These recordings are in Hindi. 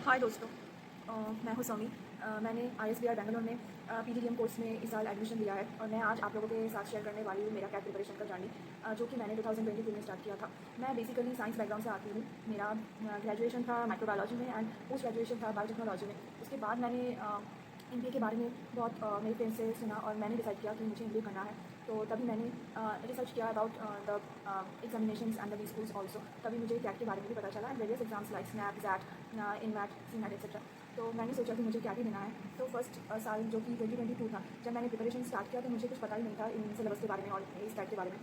हाय दोस्तों। मैं हूँ सौमी। मैंने ISBR बैंगलोर में PGDM कोर्स में इस साल एडमिशन लिया है और मैं आज आप लोगों के साथ शेयर करने वाली हूँ मेरा कैट प्रिपरेशन का जर्नी, जो कि मैंने 2022 में स्टार्ट किया था। मैं बेसिकली साइंस बैकग्राउंड से आती हूँ। मेरा ग्रेजुएशन था माइक्रोबायोलॉजी में एंड पोस्ट ग्रेजुएशन था बायोटेक्नोलॉजी में। उसके बाद मैंने MBA के बारे में बहुत मेरे फ्रेंड से सुना और मैंने डिसाइड किया कि मुझे MBA करना है। तो तभी मैंने रिसर्च किया about the examinations and the B schools also. तभी मुझे कैट के बारे में भी पता चला and various exams like SNAP, XAT, NMAT, CMAT etcetera. तो मैंने सोचा कि मुझे कैट ही देना है। तो फर्स्ट साल जो कि 2022 था, जब मैंने प्रिपरेशन स्टार्ट किया तो मुझे कुछ पता ही नहीं था इन सिलेबस के बारे में और इस टाइप के बारे में।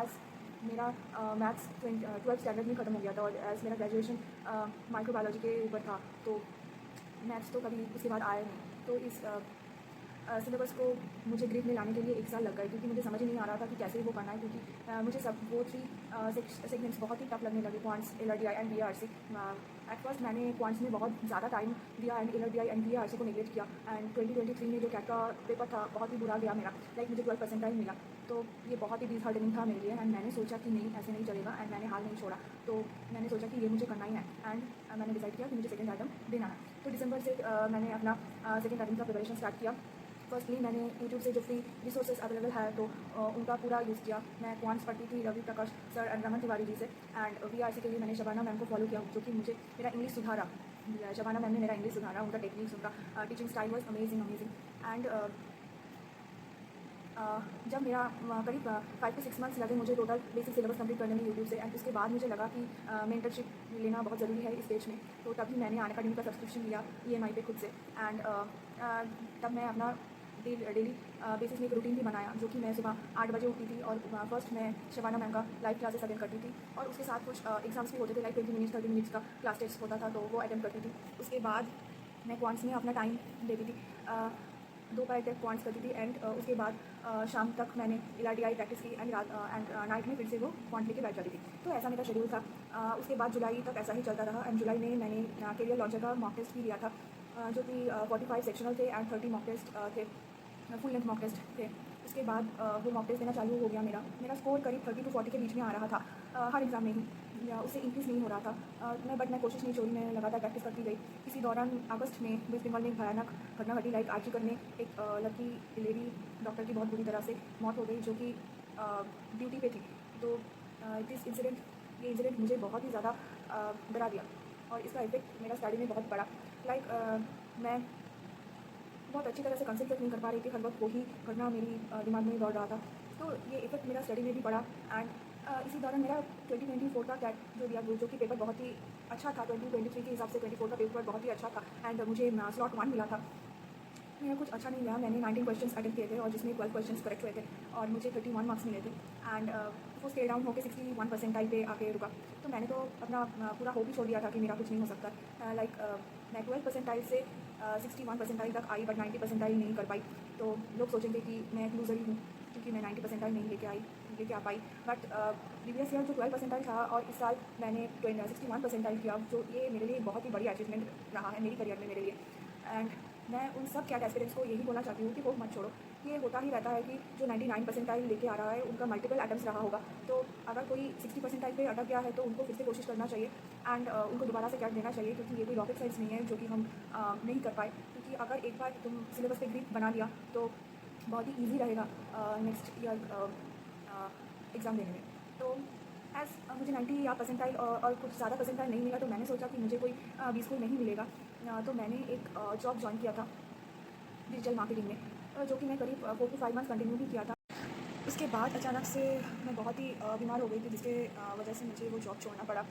एज़ मेरा मैथ्स 12th स्टैंडर्ड में ख़त्म हो गया था और एज़ मेरा ग्रेजुएशन माइक्रोबायोलॉजी के ऊपर था, तो मैथ्स तो कभी उसके बाद आया नहीं। तो इस सिलेबस को मुझे ग्रिप में लाने के लिए 1 साल लग गए, क्योंकि मुझे समझ ही नहीं आ रहा था कि कैसे वो करना है, क्योंकि मुझे सब वो 3 सेगमेंट्स बहुत ही टफ लगने लगे, quants, LRDI and VRC। At first मैंने क्वांट्स में बहुत ज़्यादा टाइम दिया एंड LRDI एंड VRC को नेगलेक्ट किया एंड 2023 में जो कैट का पेपर था बहुत ही बुरा गया मेरा। लाइक मुझे 12% मिला, तो ये बहुत ही डिसहार्टनिंग था मेरे लिए एंड मैंने सोचा कि नहीं, ऐसे नहीं चलेगा एंड मैंने हाल नहीं छोड़ा। तो मैंने सोचा कि ये मुझे करना ही है एंड मैंने डिसाइड किया कि मुझे सेकेंड आइटम देना है। तो दिसंबर से मैंने अपना सेकेंड आइटम का प्रिपरेशन स्टार्ट किया। फर्स्टली मैंने यूट्यूब से जो फ्री रिसोर्सेज अवेलेबल है तो उनका पूरा यूज़ किया। मैं क्वांट्स पढ़ती थी रवि प्रकाश सर एंड रमन तिवारी जी से एंड VRC के लिए मैंने शबाना मैम को फॉलो किया, जो कि मुझे मेरा इंग्लिश सुधारा। शबाना मैम ने मेरा इंग्लिश सुधारा, उनका टेक्निक्स, उनका teaching style was amazing and जब मेरा करीब 5 to 6 मंथ्स लगे मुझे टोटल बेसिक सिलेबस कंप्लीट करने में यूट्यूब से एंड उसके बाद मुझे लगा कि मेंटरशिप लेना बहुत ज़रूरी है इस स्टेज में। तो तभी मैंने अनअकैडमी का सब्सक्रिप्शन लिया EMI पे खुद से एंड तब मैं अपना डेली बेसिस में एक रूटीन भी बनाया, जो कि मैं सुबह 8 बजे उठती थी और फर्स्ट मैं शबाना मैम का लाइव क्लासेस अटेंड करती थी और उसके साथ कुछ एग्जाम्स भी होते थे, लाइक 20 मिनट्स 30 मिनट्स का क्लास टेस्ट होता था, तो वो अटेंड करती थी। उसके बाद मैं क्वांट्स में अपना टाइम देती थी, 2 बार तक क्वांट्स करती थी एंड उसके बाद शाम तक मैंने LRDI प्रैक्टिस की एंड नाइट में फिर से वो क्वांट लेके बैठ जाती थी। तो ऐसा मेरा शेड्यूल था। उसके बाद जुलाई तक ऐसा ही चलता रहा एंड जुलाई में मैंने करियर लॉन्चर का मॉक टेस्ट भी लिया था, जो कि 45 सेक्शनल थे एंड 30 मॉक टेस्ट थे, फुल लेंथ मॉक टेस्ट थे। उसके बाद वो मॉक टेस्ट देना चालू हो गया। मेरा स्कोर करीब 30 to 40 के बीच में आ रहा था हर एग्ज़ाम में ही, या उससे इंक्रीज़ नहीं हो रहा था। मैं कोशिश नहीं छोड़ी, मैं लगातार प्रैक्टिस करती गई। इसी दौरान अगस्त में वेस्ट बंगाल में एक भयानक घटना घटी, लाइक आर्चिकर में एक लड़की लेडी डॉक्टर की बहुत बुरी तरह से मौत हो गई, जो कि ड्यूटी पे थी। तो ये इंसिडेंट मुझे बहुत ही ज़्यादा डरा दिया और इसका इफेक्ट मेरा स्टडी में बहुत बड़ा। लाइक मैं बहुत अच्छी तरह से कंसंट्रेट नहीं कर पा रही थी, हर वक्त वही घटना मेरी दिमाग में दौड़ रहा था। तो ये इफेक्ट मेरा स्टडी में भी पड़ा एंड इसी दौरान मेरा 2024 का कैट जो दिया, जो कि पेपर बहुत ही अच्छा था। 2023 के हिसाब से 24 का पेपर बहुत ही अच्छा था एंड मुझे स्लॉट 1 मिला था। मेरा कुछ अच्छा नहीं गया, मैंने 19 क्वेश्चंस अटेम्प्ट किए थे और जिसमें 12 क्वेश्चंस करेक्ट हुए थे और मुझे 31 मार्क्स मिले थे एंड वो स्केल डाउन होकर 61 परसेंटाइल पे आके रुका। तो मैंने तो अपना पूरा होप ही छोड़ दिया था कि मेरा कुछ नहीं हो सकता। लाइक मैं 12 परसेंटाइल से 61 परसेंटाइल तक आई बट 90 परसेंटाइल नहीं कर पाई। तो लोग सोचेंगे कि मैं एक लूज़र ही हूँ क्योंकि मैं 90 परसेंटाइल नहीं लेके आ पाई। बट प्रीवियस ईयर जो 12 परसेंटाइल था और इस साल मैंने 61 परसेंटाइल किया, जो ये मेरे लिए बहुत ही बड़ी अचीवमेंट रहा है मेरी करियर में मेरे लिए। एंड मैं उन सब कैट एस्पिरेंट्स को यही बोलना चाहती हूँ कि होप मत छोड़ो। ये होता ही रहता है कि जो 99 परसेंटाइल लेके आ रहा है उनका मल्टीपल अटेम्प्ट्स रहा होगा, तो अगर कोई 60 परसेंटाइल पे अटक गया है तो उनको फिर से कोशिश करना चाहिए एंड उनको दोबारा से कैट देना चाहिए, क्योंकि ये कोई रॉकेट साइंस नहीं है जो कि हम नहीं कर पाए। क्योंकि अगर एक बार तुम सिलेबस पे ग्रिप बना लिया तो बहुत ही ईजी रहेगा नेक्स्ट ईयर एग्ज़ाम देने में। तो एज़ मुझे 90 या परसेंटाइल और कुछ ज़्यादा परसेंटाइल नहीं मिला, तो मैंने सोचा कि मुझे कोई बी स्कूल नहीं मिलेगा। तो मैंने एक जॉब ज्वाइन किया था डिजिटल मार्केटिंग में, जो कि मैं करीब 4 to 5 मंथ्स कंटिन्यू भी किया था। उसके बाद अचानक से मैं बहुत ही बीमार हो गई थी, जिसके वजह से मुझे वो जॉब छोड़ना पड़ा।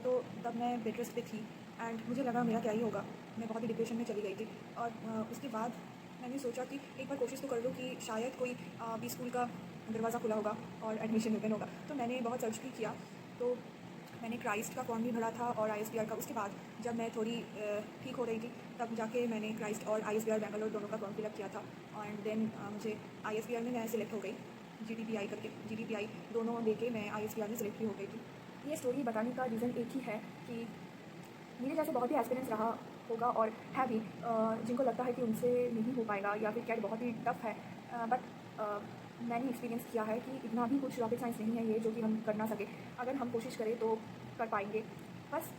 तो तब मैं बेड रेस्ट पे थी एंड मुझे लगा मेरा क्या ही होगा, मैं बहुत ही डिप्रेशन में चली गई थी। और उसके बाद मैंने सोचा कि एक बार कोशिश तो कर लूँ कि शायद कोई बी स्कूल का दरवाज़ा खुला होगा और एडमिशन ओपन होगा। तो मैंने बहुत सर्च भी किया, तो मैंने क्राइस्ट का फॉर्म भी भरा था और ISBR का। उसके बाद जब मैं थोड़ी ठीक हो रही थी तब जाके मैंने क्राइस्ट और ISBR बैंगलोर दोनों का फॉर्म फिलअप किया था एंड देन मुझे ISBR में मैं सिलेक्ट हो गई, GDPI करके। GDPI दोनों लेके मैं ISBR में सिलेक्ट भी हो गई थी। ये स्टोरी बताने का रीज़न एक ही है कि मेरे जैसे बहुत ही एक्सपीरियंस रहा होगा और है भी, जिनको लगता है कि उनसे नहीं हो पाएगा या फिर कैट बहुत ही टफ है, बट मैंने एक्सपीरियंस किया है कि इतना भी कुछ रॉकेट साइंस नहीं है ये जो कि हम कर ना सके। अगर हम कोशिश करें तो कर पाएंगे। बस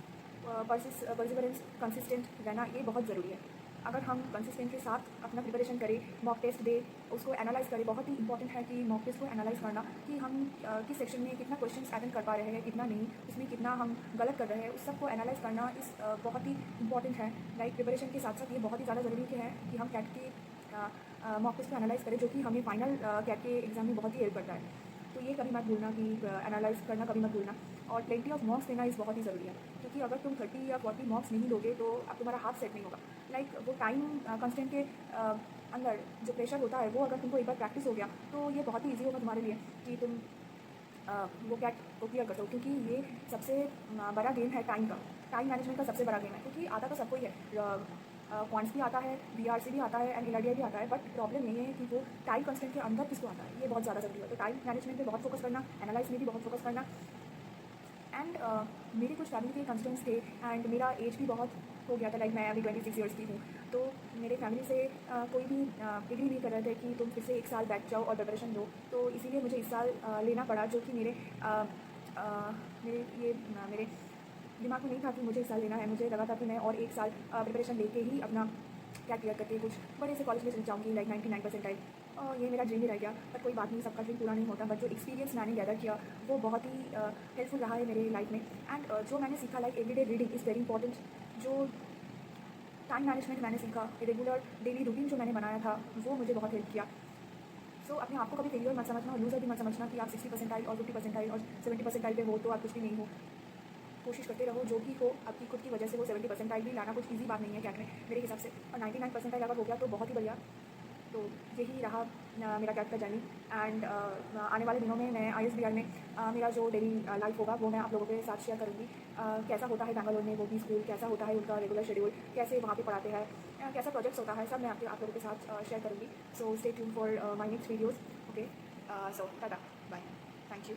परसिवरेंस, कंसिस्टेंट रहना ये बहुत ज़रूरी है। अगर हम कंसिस्टेंट के साथ अपना प्रिपरेशन करें, मॉक टेस्ट दे, उसको एनालाइज़ करें। बहुत ही इंपॉर्टेंट है कि मॉक टेस्ट को एनालाइज़ करना कि हम किस सेक्शन में कितना क्वेश्चंस अटेंड कर पा रहे हैं, कितना नहीं, उसमें कितना हम गलत कर रहे हैं, उस सब को एनालाइज़ करना बहुत ही इंपॉर्टेंट है। लाइक प्रिपरेशन के साथ साथ ये बहुत ही ज़्यादा ज़रूरी है कि हम कैट के मॉक टेस्ट को एनालाइज़ करें, जो कि हमें फाइनल कैट के एग्ज़ाम में बहुत ही हेल्प करता है। तो ये कभी मत भूलना कि एनालाइज़ करना कभी मत भूलना। और प्लेंटी ऑफ मॉक्स देना इस बहुत ही ज़रूरी है, क्योंकि अगर तुम 30 या 40 मॉक्स नहीं दोगे तो अब तुम्हारा हाफ सेट नहीं होगा। लाइक वो टाइम कंस्टेंट के अंदर जो प्रेशर होता है, वो अगर तुमको एक बार प्रैक्टिस हो गया तो ये बहुत ही ईजी होगा तुम्हारे लिए कि तुम वो कैट को क्लियर कर सको। क्योंकि ये सबसे बड़ा गेम है टाइम का, टाइम मैनेजमेंट का सबसे बड़ा गेम है। क्योंकि आता तो सबको ही है, क्वांट्स भी आता है, बीआरसी भी आता है एंड एलआरडीआई भी आता है, बट प्रॉब्लम ये है कि वो टाइम कंस्टेंट के अंदर किसको आता है, ये बहुत ज़्यादा ज़रूरी है। तो टाइम मैनेजमेंट पे बहुत फोकस करना, एनालाइज में भी बहुत फोकस करना। एंड मेरे कुछ फैमिली के कंस्टेंट्स थे एंड मेरा एज भी बहुत हो गया था। लाइक मैं अभी 26 ईयर्स की हूँ, तो मेरे फैमिली से कोई भी एग्री नहीं कर रहे थे कि तुम फिर से 1 साल बैठ जाओ और प्रिपरेशन लो। तो इसीलिए मुझे इस साल लेना पड़ा, जो कि मेरे मेरे दिमाग में नहीं था कि मुझे इस साल लेना है। मुझे लगा था कि मैं और 1 साल प्रिपरेशन लेके ही अपना क्या क्लियर करके कुछ बड़े से कॉलेज में चली जाऊँगी, लाइक 99% और ये मेरा ड्रीम ही रह गया। पर कोई बात नहीं, सबका ड्रीम पूरा नहीं होता। बट जो एक्सपीरियंस मैंने गैदर किया वो बहुत ही हेल्पफुल रहा है मेरे लाइफ में। एंड जो मैंने सीखा, like everyday reading is very important. जो टाइम मैनेजमेंट मैंने सीखा, रेगुलर डेली रूटीन जो मैंने बनाया था, वो मुझे बहुत हेल्प किया। सो अपने आप को कभी फेलियर मत समझना और लूज़र भी मत समझना कि आप 60% और 50% और 70% पे हो तो आप कुछ भी नहीं हो। कोशिश करते रहो, जो भी हो आपकी खुद की वजह से वो 70% भी लाना कुछ ईजी बात नहीं है कैट में मेरे हिसाब से। और 99% अगर हो गया तो बहुत ही बढ़िया। तो यही रहा मेरा कैट का जर्नी। एंड आने वाले दिनों में मैं ISBR में मेरा जो डेली लाइफ होगा वो मैं आप लोगों के साथ शेयर करूँगी। कैसा होता है बैंगलोर में वो भी स्कूल, कैसा होता है उनका रेगुलर शेड्यूल, कैसे वहाँ पे पढ़ाते हैं, कैसा प्रोजेक्ट्स होता है, सब मैं आप लोगों के साथ शेयर करूँगी। So stay tuned for my next videos. Okay, so tata, bye, thank you.